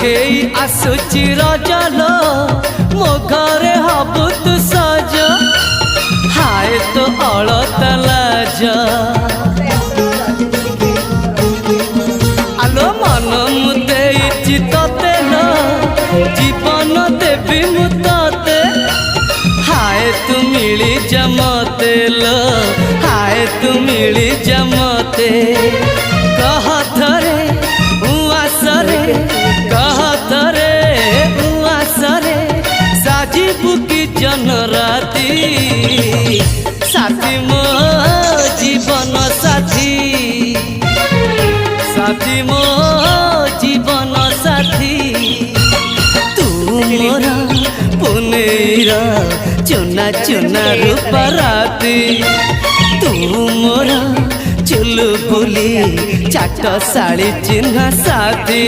आखेई आसुची रजलो मो घरे हबु तू सज हाय तो अलता लाज आलो मन मुदे चितते लो जीवन देवी मुते हाय तू मिली जमते लो हाय तू मिली जमते कह थरे उआसरे कह थरे उआसरे साजिबु की जन राती साथी मो जीवन साथी साथी मो जीवन साथी तू मोरा पुनेरा चुना चुना रूपा राती तू मोरा चुलु बुली चाट साड़ी चिन्ह साथी।